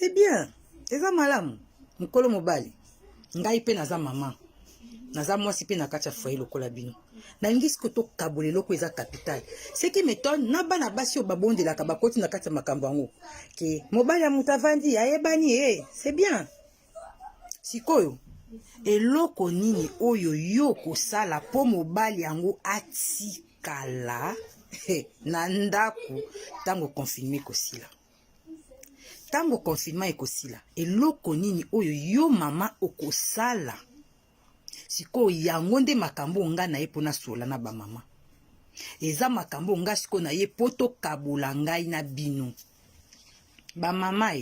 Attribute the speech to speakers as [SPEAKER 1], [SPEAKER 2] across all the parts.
[SPEAKER 1] c'est bien. Eza malamu. Mukolo mobali. Ngai pe naza mama. Naza mwasi pe nakacha foyer lokola bino. Na ngisi ko to kabole loko eza capital. Ce qui m'étonne, na bana basi o babonde la kabakoti na kati makambo yango. Ke mobali ya mutavandi ayebani c'est bien. Sikoyo. Eloko nini oyo yo kosala po mobali yango atikala na ndaku tango confinement kosila. Tango confinement ekosila. Eloko nini oyo yo mama okosala. Siko yango nde makambo nga na ye pona sola na ba mama. Eza makambo nga siko na ye poto kabula ngai na bino. Ba mama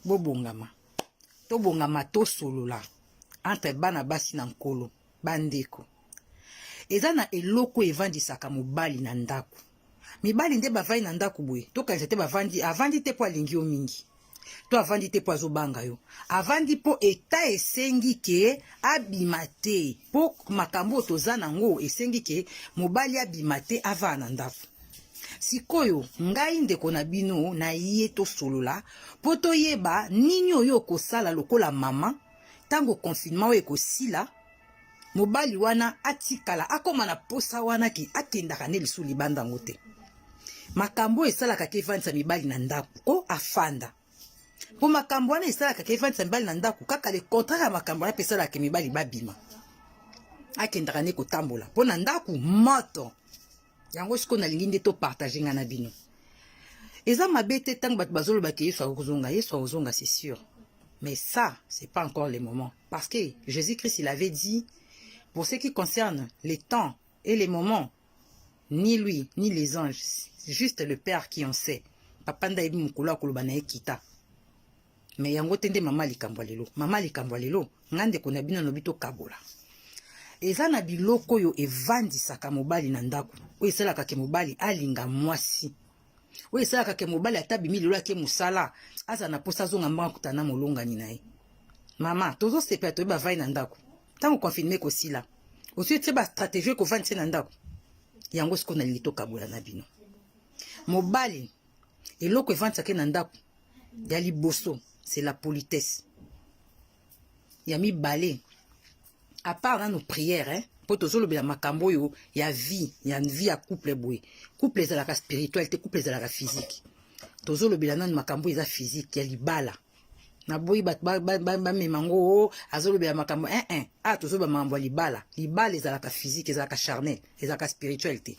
[SPEAKER 1] bobongama. To bongama to solola. Entre bana basi na nkolo. Bandeko. Eza na eloko evandisaka mobali na ndaku. Mibali nde bavai na ndaku boye. To kanisa te bavandi. Avandi te po alingi yo mingi. To avandi te po azobanga yo. Avandi po eta esengi ke abima te. Po makambo toza nango esengi ke mobali abima te ava na ndaku. Sikoyo ngai ndeko na bino na ye to solola. Po to yeba nini oyo kosala lokola mama. Tango confinement oyo ekosila. Mobali wana atikala. Akoma na posa wana ki akendaka ne lisu libanda ngote. Makambo esalaka ke evandisa mibali na ndaku. Ko afanda. Po makambo wana esalaka ke evandisa mibali na ndaku. Kaka le contraire ya makambo wana esalaka ke mibali babima. Akendaka ne kotambola. Po na ndaku moto. Yango siko na lingi nde to partager nga na bino. Eza mabe te tango bato bazoloba ke Yesu akozonga. Yesu akozonga, c'est sûr. Mais ça, c'est pas encore le moment. Parce que Jésus-Christ, il avait dit, pour ce qui concerne les temps et les moments, ni lui, ni les anges, juste le Père qui en sait. Papa nda ebi mukula koloba na ekita. Mais yango tende mama likambwa lelo. Mama likambwa lelo, ngande kona bino no bito kabola. Eza na biloko yo evandisaka mobali na ndaku. Oyo esalaka ke mobali alinga mwasi. Oyo esalaka ke mobali atabimi lelo ake musala. Aza na posa zonga mbanga kutana molongani na ye. Mama, tozo sepela to bavai na ndaku. Tango confinement kosila. Osi ete ba stratégie ko vandisa na ndaku. Yango siko na lito kabola na bino. Mobali eloko evandisaka na ndaku ya liboso, c'est la politesse. Ya mibale. À part dans nos prières, pour tous les makambo yo, il y a vie à couple boy. Couple est à la spiritualité, couple est à la physique. Tous les bilans de makambo est à physique, il y a libala. Na boy bat memango, azolo bela makambo ah tous les mambo libala. Libala est à la physique, est à la charnel, est à la spiritualité.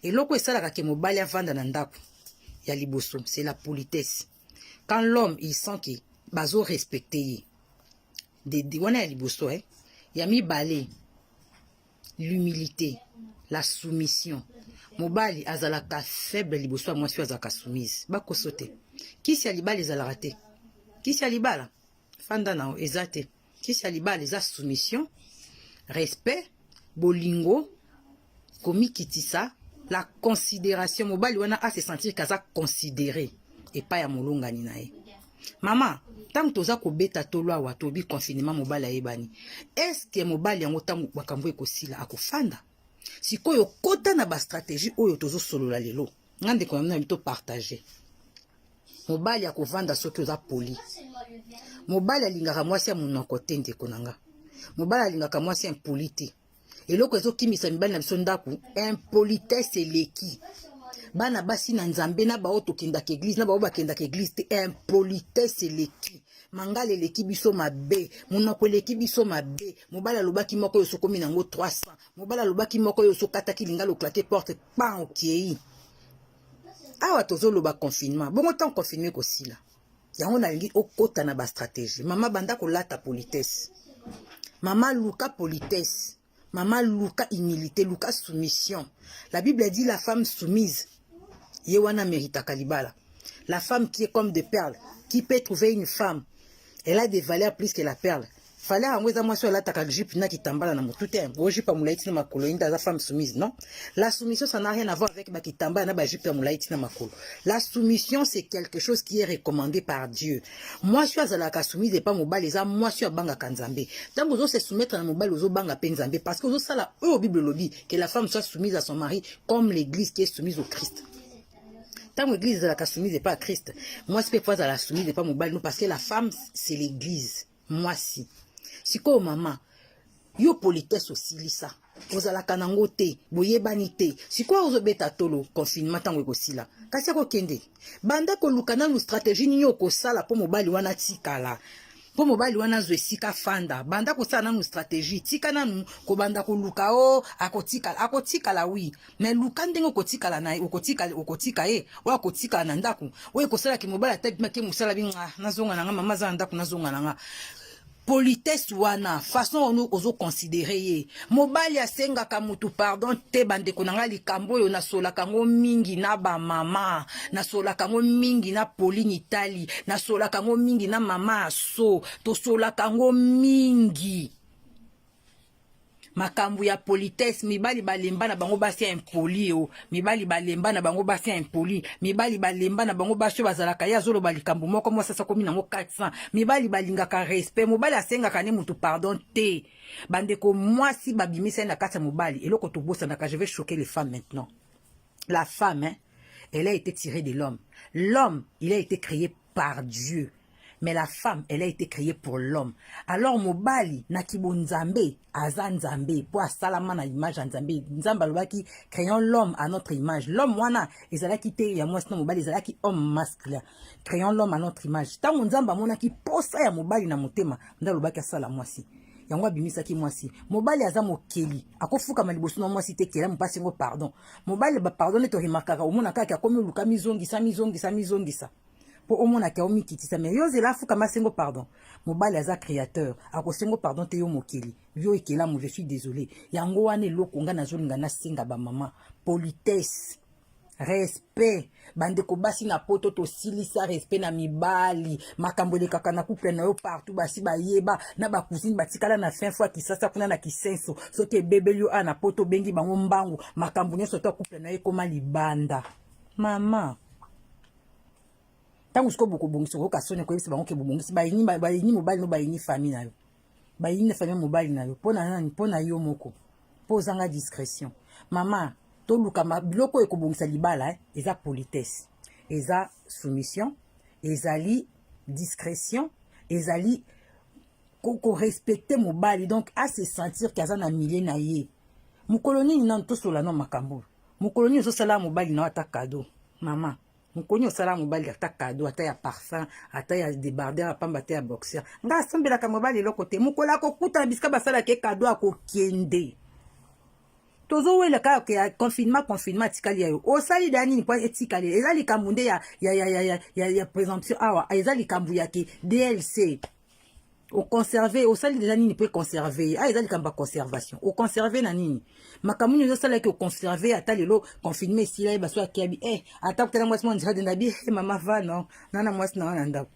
[SPEAKER 1] Et loko est à la kemobali vanda nandaku. Il y a liboso, c'est la politesse. Quand l'homme il sent que bazo respecté, de wana ya liboso Yami balé, l'humilité, la soumission. Mobali azalaka faible liboso moi suis azalaka soumise. Bako sote. Qui si alibali azalaka Qui si alibala? Fanda na ezate. Qui si alibali za soumission, respect, bolingo, komi kitisa, la considération. Mobali wana a se sentir kaza considéré et pas ya molonga ni nae. Mama, tant toza ko beta tolwa wa tobi confinement mobali ayebani. Est-ce que mobali yango tango bakambo ekosila akofanda? Sikoyo kota na ba stratégie oyo tozo solola lelo. Ngande ko na mito partager. Mobali akovanda soki oza poli. Mobali alingaka mwasi ya munoko te ndeko nanga. Mobali alingaka mwasi ya impolite. Eloko ezo kimisa mibali na biso ndaku, impolitesse eleki. Bana basi na nzambe na ba oto kenda ke église na ba oba kenda ke église te impolitesse eleki. Mangale eleki biso mabe, munoko eleki biso mabe. Mobala lobaki moko yo sokomi nango 300. Mobala lobaki moko yo sokataki lingalo claquer porte pan okei. Awa tozo loba confinement. Bongo tant confinement ko sila. Yango na lingi okota na ba stratégie. Mama banda ko lata politesse. Mama luka politesse. Mama luka humilité, luka soumission. La Bible dit la femme soumise. Yewana mérita kalibala. La femme qui est comme des perles, qui peut trouver une femme, elle a des valeurs plus que la perle. Fallait en moi sur la takajip na qui tambala na mutute. Boji pa mulaiti na makolo inda la femme soumise, non? La soumission ça n'a rien à voir avec ba qui tambala na ba jipe mulaiti na makolo. La soumission c'est quelque chose qui est recommandé par Dieu. Moi je suis à la soumise et pas mobile les moi je suis à banga kanzambe. Tant vous se soumettre à mobile aux banga penzambe parce que ça la au Bible le dit que la femme soit soumise à son mari comme l'église qui est soumise au Christ. Tant l'église est la soumise pas à Christ. Moi, c'est pas à la soumise pas mobile, nous, parce que la femme, c'est l'église. Moi, si. Si quoi, maman, yo politesse aussi, lisa. Vous allez kanango te, boye banite. Si quoi, vous obéta tolo, confinement, tant aussi là. Kasi ko kende. Banda ko lukana nous stratégie ni yo ko sala po mobile wana tikala. Po mobile wana zo esika fanda. Banda ko sala na stratégie. Tika nanu ko banda ko luka o akotika la oui. Mais luka ndengo ko tikala na okotika e wa kotika na ndako. We ko sala ki mobile attaque make musala binga nazonga na mama za ndako nazonga na nga. Politesse wana façon nous ozo considérer mobali asenga ka mutu pardon te bande konanga likambo yo na sola kango mingi na ba mama na sola kango mingi na Pauline Italie na sola kango mingi na mama so to sola kango mingi makambu ya politesse mibali balemba na bango basi impoli o mibali balemba na bango basi impoli mibali balemba na bango basi bazalaka ya zolo balikambu moko mo sasa komi nango 400 mibali balingaka respect mobali asenga kane mutu pardon te bandeko mwasi babimisa na kata mobali eloko to bosa na ka je vais choquer les femmes maintenant la femme hein, elle a été tirée de l'homme il a été créé par Dieu. Mais la femme, elle a été créée pour l'homme. Alors, mobali, nakibo nzambe, aza nzambe, po asalama na image nzambe. Nzamba lobaki, créons l'homme à notre image. L'homme, wana, ezalaki te, ya mwasi na mobali, ezalaki homme masculin. Créons l'homme à notre image. Tango nzamba mona ki posa ya mobali na motema, nda lobaki asala mwasi. Yango abimisaki mwasi. Mobali aza mokeli. Akofuka maliboso na mwasi te kela mpasi ngo pardon. Mobali ba pardonne to remarkaka, omona kaka akomi luka mizongisa. Pour au moins na kaomi kitisa mais yo zela fuka masengo pardon mobali aza créateur akosengo pardon te yo mokeli yo ekela mo je suis désolé yango wane lokonga na zolinga na senga ba mama politesse respect bande ko basi na poto to silisa respect na mibali makambole kaka na couple na yo partout basi ba yeba na ba cousine batikala na fin fois kisasa kuna na kisenso soki bebeli yo ana poto bengi bango mbangu makambo nyonso to couple na yo koma libanda mama. Tango sko boko bongisi ko kasone ko yebisa bango ke bongisi bayini mobali no bayini famille na yo bayini famille mobali na yo pona nani pona yo moko posanga discrétion mama to luka biloko e ko bongisa libala eza politesse eza soumission ezali discrétion ezali ko respecter mobali donc à se sentir kaza na milieu na ye mukoloni nan to sola no makambo mukoloni zo sala mobali na ata cadeau mama mukoni osala mobali ata cadeau ata ya parfum ata ya débarder apamba ata ya boxer nga asambela ka mobali loko te mukola ko kuta bisika basala ke cadeau akokende tozo wela ka ke confinement tikali yo osali dani ni po etikali ezali kamunde ya présomption awa ezali kambu ya ke DLC au conserver au sali déjà nini peut conserver ezali kamba conservation au conserver na nini makamuni zo sala ke conserver ata lelo confinement ici là baso akiabi ata kutana mwasi mwanje hadi ndabi mama va non nana mwasi na wana ndako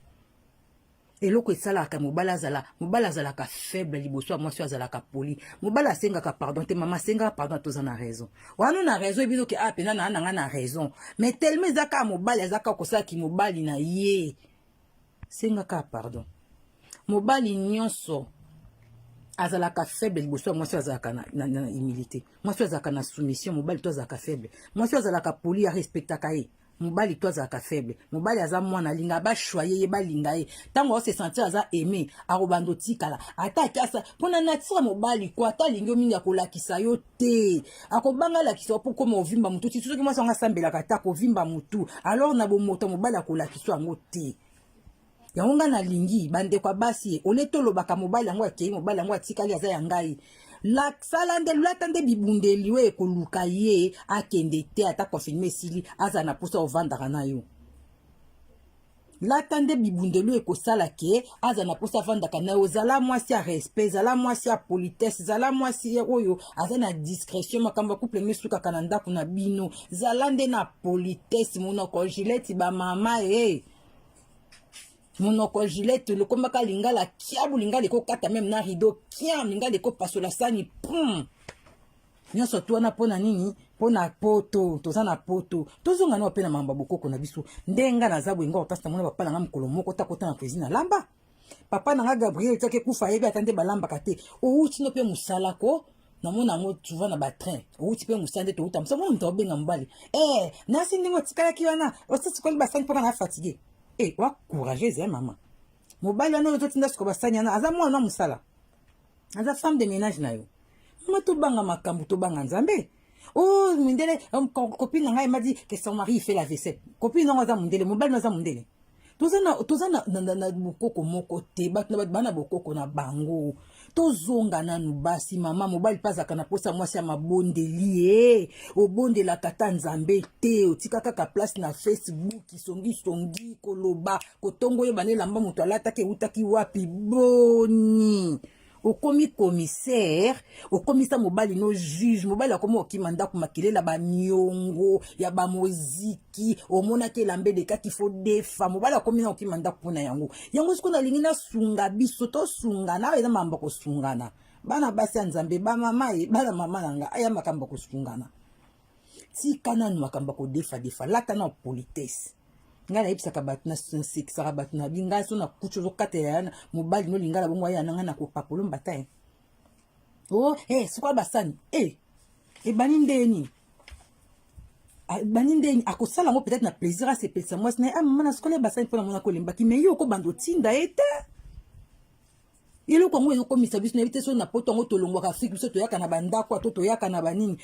[SPEAKER 1] eloko esala ka mobala zala ka faible liboso mwasi azala ka poli mobala senga ka pardon te mama senga pardon toza na raison wana na raison ebizo ke pena na raison mais tellement zaka mobala zaka kosala ki mobali na ye senga ka pardon mobali nyonso azalaka faible liboso mwasi azalaka na humilité mwasi azalaka na soumission mobali to azalaka faible mwasi azalaka poli ya respectaka ye mobali to azalaka faible mobali aza mwana linga ba choyer ye balinga ye tango se sentir aza aimé arobando tikala ata kasa pona nature mobali ko ata lingo mingi akolakisa yo te akobanga lakisa po koma ovimba mutu ti soki mwasi anga sambela kata ko vimba mutu alors na bomoto mobali akolakisa ngo te yango nga na lingi bande kwa basi oleto lobaka mobali yango akei mobali yango atikali aza ya ngai la salande latande bibundeli we ekoluka ye akende te ata konfirme esili aza na posa ovandaka na yo latande bibundeli ekosala ke aza na posa avandaka na yo zala mwasi ya respect zala mwasi ya politesse zala mwasi oyo aza na discrétion makambo couple mesukaka na ndako na bino zala nde na politesse monoko gileti bamama monoko gilete le kombaka lingala kiabu lingala ko kata même na rideau kiam lingala ko pasola sani pum nyonso to na pona nini pona poto toza na poto tozonga na pena mamba bokoko na biso ndenga na zabu ngo pasta mona papa na mukolo moko takota na cuisine lamba papa na Gabriel take kufa yebi atande balamba kate o uti no pe musala ko namona ngo souvent na ba train outi pe musande to utam somo ndo benga mbali nasi ndingo tikala kiwana osisi ko basani pona na fatigué wa courageuse maman mobali wana to tinda siko basani ana aza mwana musala aza femme de ménage na yo mama to banga makambu to banga nzambe mundele copine ngai m'a dit que son mari fait la vaisselle copine ngo aza mundele mobali aza mundele tozana na bokoko moko te bana bokoko na bango tozonga nanu basi mama mobali pazaka na posa mwasi ya mabondeli obondela kata nzambe te otika kaka place na Facebook songi koloba kotongo yo banela mba moto alataki utaki wapi boni okomi commissaire okomisa mobali no juge mobali akomi okimanda kumakelela ba nyongo ya ba moziki omona ke lambe de kaki fo defa mobali akomi na okimanda kupona yango siko na lingi na sunga biso to sunga na eza mamba ko sungana bana basi ya nzambe ba mama bana mama nanga aya makamba ko sungana tika nanu makamba ko defa lata na politesse ngana yebisaka bato na sekisaka bato na binga so na kucho zokata ya mobali no lingala bongo ya nanga na kopapolo mbata sikwa basani bani ndeni akosala ngo peut-être na plaisir a sepelisa mwasi na mama na sikole basani mpona mona kolembaki me yo okobanda otinda ete eloko yango ezokomisa biso na yebi te so na poto yango tolongwaka afrique biso toyaka na bandako ato toyaka na banini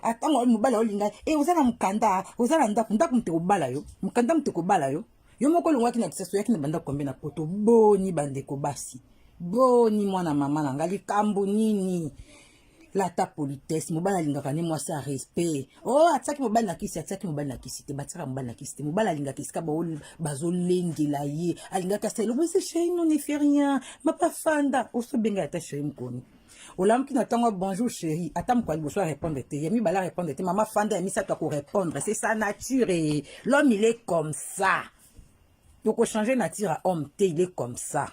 [SPEAKER 1] atango mobali olinga oza na mokanda oza na ndako mute kobala yo mokanda mute kobala yo moko olongwaki na kisaso oyaki na bandako kombe na poto boni bandeko basi boni mwana mama na nga likambo nini lata politesse mobali alingaka ne mwasi ya respect atiaki mobali na kisi te batiaka mobali na kisi te mobali alingaka esika bazolengela ye alingaka asala obose chéri non ne fait rien mapa fanda osobenga ata chéri mokoni olamuki na ntango bonjour chéri ata mokwa liboso arépondre te ya mibala arépondre te mama fanda ya misato akorépondre c'est sa nature l'homme il est comme ça tokochanger nature ya homme te il est comme ça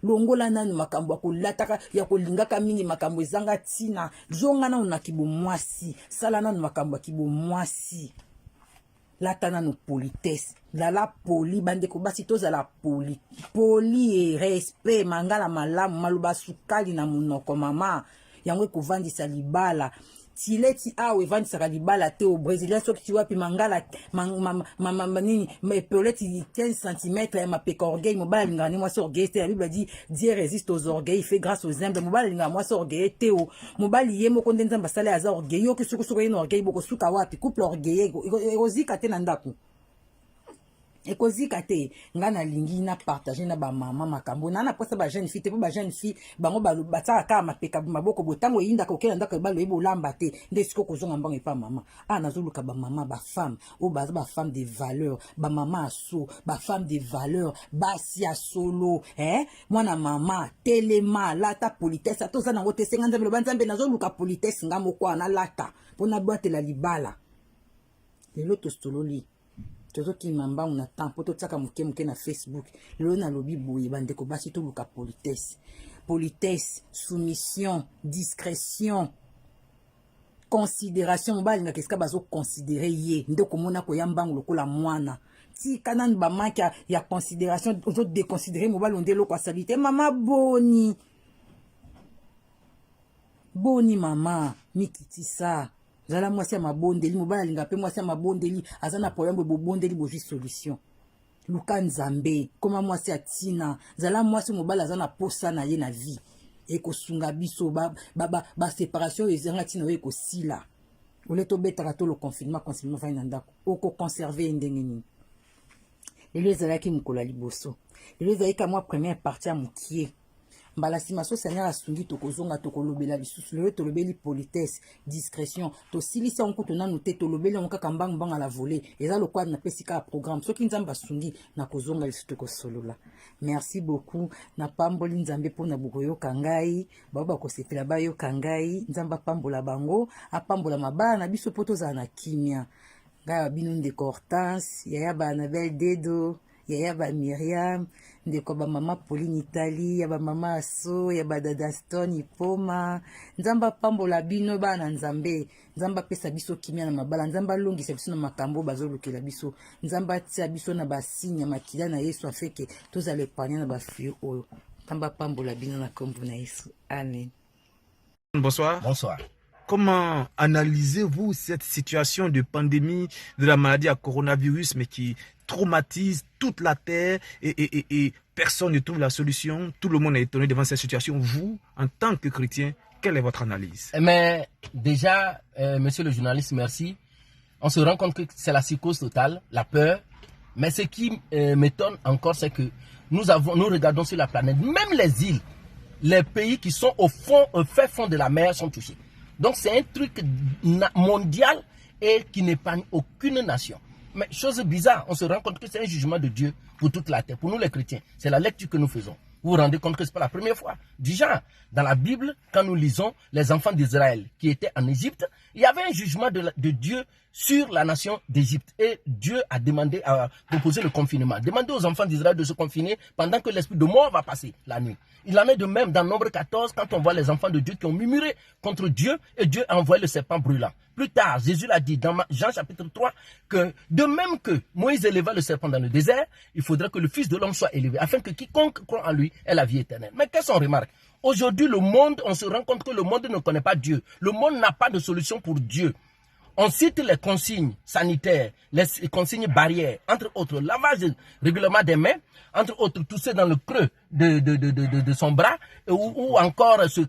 [SPEAKER 1] longola nanu makambo akolataka ya kolingaka mingi makambo ezanga tina zonga nanu na kibomwasi sala nanu makambo ya kibomwasi lata nanu politesse lala poli bandeko basi tozala poli respect mangala malamu maloba sukali na munoko mama yango ekovandisa libala tileti awe evandisaka libala te au brésilien soki ti wapi mangala nini epoleti 15 cm ya mapeka orgueil mobali alingaka ne mwasi orgueil te la bible dit Dieu résiste aux orgueils il fait grâce aux humbles mobali alingaka mwasi orgueil te mobali ye moko nde nzambe asala aza orgueil yoki sukusuku ye na orgueil bokosuka wapi couple orgueil ekozika te na ndako ekozika te nga nalingi na partager na ba mama makambo na posa ba jeune fille te po ba jeune fille bango bataka kaka mapeka maboko botango eyindaka okela ndako ebalo yeba olamba te nde siko kozonga mbango epa mama nazoluka ba mama ba femme baza ba femme de valeur ba mama aso ba femme de valeur basi ya solo mwana mama telema lata politesse atoza nango te senga nzambe loba nzambe nazoluka politesse nga moko ana lata pona boatela libala lelo tostololi tozokima mbangu na temps po totiaka moke na Facebook lelo nalobi boye bandeko basi toluka politesse soumission discrétion considération mobali alingaka esika bazoconsidere ye nde komona koya mbangu lokola mwana tika nanu bamanke ya considération ozodeconsidere mobali onde eloko asali te mama boni mama mikitisa zala mwasi ya mabondeli mobali alinga pe mwasi ya mabondeli aza na problème bobondeli bozwi solution luka nzambe koma mwasi ya tina zala mwasi mobali aza na posa na ye na vie ekosunga biso ba séparation ezanga tina oyo ekosila ole tobetaka to le confinement vai na ndako okoconserve ndenge nini lelo ezalaki mokolo ya liboso lelo ezalaki mwa première partie ya mokie mbala nsima so seigneur asungi tokozonga tokolobela lisusu lelo tolobeli politesse discrétion tosilisa nkutu nanu te tolobeli yango kaka mbangu ala volé eza lokola napesi kaka programme soki nzambe asungi nakozonga lisusu tokosolola merci beaucoup napamboli nzambe mpona bokoyoka ngai bao bakosepela bayoka ngai nzambe apambola bango apambola mabala na biso mpo tozala na kimia ngai babino ndeko Hortense yaya ba Annabelle Dedo yaya ba Miriam ndeko ba mama Pauline Italie ya ba mama Aso ya ba dada Stone Ipoma nzamba pambola bino bana nzambe nzamba pesa biso kimia na mabala nzamba longisa biso na makambo bazolukela biso nzamba tia biso na basinya makila na Yesu afeke tozale panya na bafio oyo nzamba pambola bino na kombo na Yesu amen.
[SPEAKER 2] Bonsoir.
[SPEAKER 3] Bonsoir.
[SPEAKER 2] Comment analysez-vous cette situation de pandémie de la maladie à coronavirus, mais qui traumatise toute la Terre et personne ne trouve la solution? Tout le monde est étonné devant cette situation. Vous, en tant que chrétien, quelle est votre analyse?
[SPEAKER 3] Mais déjà, monsieur le journaliste, merci. On se rend compte que c'est la psychose totale, la peur. Mais ce qui m'étonne encore, c'est que nous regardons sur la planète, même les îles, les pays qui sont au fin fond de la mer sont touchés. Donc c'est un truc mondial et qui n'épargne aucune nation. Mais chose bizarre, on se rend compte que c'est un jugement de Dieu pour toute la terre, pour nous les chrétiens. C'est la lecture que nous faisons. Vous vous rendez compte que ce n'est pas la première fois. Déjà, dans la Bible, quand nous lisons les enfants d'Israël qui étaient en Égypte, il y avait un jugement de Dieu sur la nation d'Égypte. Et Dieu a proposé le confinement. Demandez aux enfants d'Israël de se confiner pendant que l'esprit de mort va passer la nuit. Il en est de même dans Nombre 14, quand on voit les enfants de Dieu qui ont murmuré contre Dieu, et Dieu a envoyé le serpent brûlant. Plus tard, Jésus l'a dit dans Jean chapitre 3, que de même que Moïse éleva le serpent dans le désert, il faudrait que le Fils de l'homme soit élevé, afin que quiconque croit en lui ait la vie éternelle. Mais qu'est-ce qu'on remarque? Aujourd'hui, le monde, on se rend compte que le monde ne connaît pas Dieu. Le monde n'a pas de solution pour Dieu. On cite les consignes sanitaires, les consignes barrières, entre autres, lavage régulièrement des mains, entre autres, tousser dans le creux de son bras, ou encore se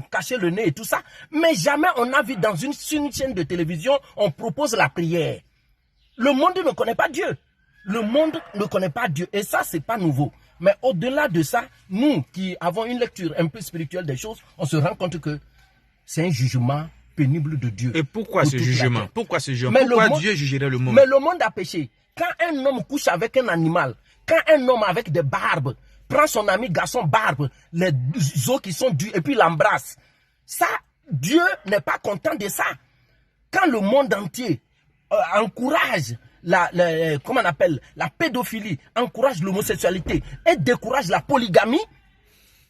[SPEAKER 3] cacher le nez et tout ça. Mais jamais on a vu dans une chaîne de télévision, on propose la prière. Le monde ne connaît pas Dieu. Le monde ne connaît pas Dieu. Et ça, c'est pas nouveau. Mais au-delà de ça, nous qui avons une lecture un peu spirituelle des choses, on se rend compte que c'est un jugement pénible de Dieu.
[SPEAKER 2] Et pourquoi ce jugement? Pourquoi ce jugement? Pourquoi Dieu jugerait le monde?
[SPEAKER 3] Mais le monde a péché. Quand un homme couche avec un animal, quand un homme avec des barbes prend son ami garçon barbe, les os qui sont dus et puis l'embrasse, ça, Dieu n'est pas content de ça. Quand le monde entier encourage comment on appelle, la pédophilie, encourage l'homosexualité et décourage la polygamie,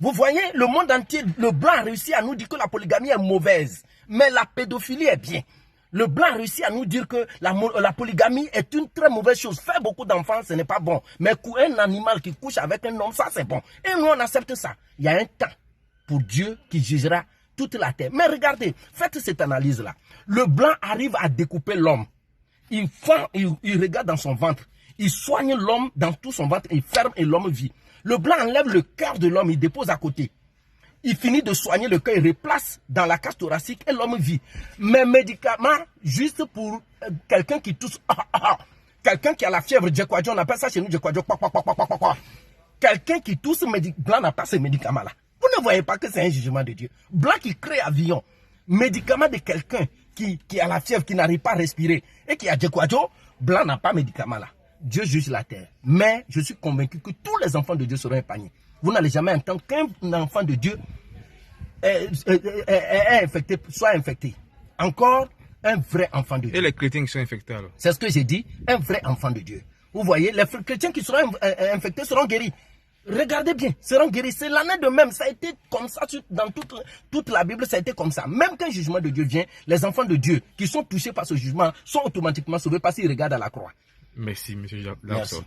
[SPEAKER 3] vous voyez, le monde entier, le blanc a réussi à nous dire que la polygamie est mauvaise, mais la pédophilie est bien. Le blanc a réussi à nous dire que la polygamie est une très mauvaise chose. Faire beaucoup d'enfants, ce n'est pas bon. Mais un animal qui couche avec un homme, ça c'est bon. Et nous, on accepte ça. Il y a un temps pour Dieu qui jugera toute la terre. Mais regardez, faites cette analyse-là. Le blanc arrive à découper l'homme. Il regarde dans son ventre. Il soigne l'homme dans tout son ventre. Il ferme et l'homme vit. Le blanc enlève le cœur de l'homme, il dépose à côté. Il finit de soigner le cœur, il replace dans la cage thoracique et l'homme vit. Mais médicament, juste pour quelqu'un qui tousse, quelqu'un qui a la fièvre, on appelle ça chez nous, quelqu'un qui tousse, blanc n'a pas ces médicaments-là. Vous ne voyez pas que c'est un jugement de Dieu. Blanc qui crée avion, médicament de quelqu'un qui a la fièvre, qui n'arrive pas à respirer et qui a blanc n'a pas médicament là. Dieu juge la terre. Mais je suis convaincu que tous les enfants de Dieu seront épargnés. Vous n'allez jamais entendre qu'un enfant de Dieu est infecté, soit infecté. Encore un vrai enfant de Dieu.
[SPEAKER 2] Et les chrétiens qui sont infectés alors?
[SPEAKER 3] C'est ce que j'ai dit, un vrai enfant de Dieu. Vous voyez, les chrétiens qui seront infectés seront guéris. Regardez bien, seront guéris. C'est l'année de même. Ça a été comme ça dans toute la Bible, ça a été comme ça. Même quand le jugement de Dieu vient, les enfants de Dieu qui sont touchés par ce jugement sont automatiquement sauvés parce qu'ils regardent à la croix.
[SPEAKER 2] Merci, M. Larson.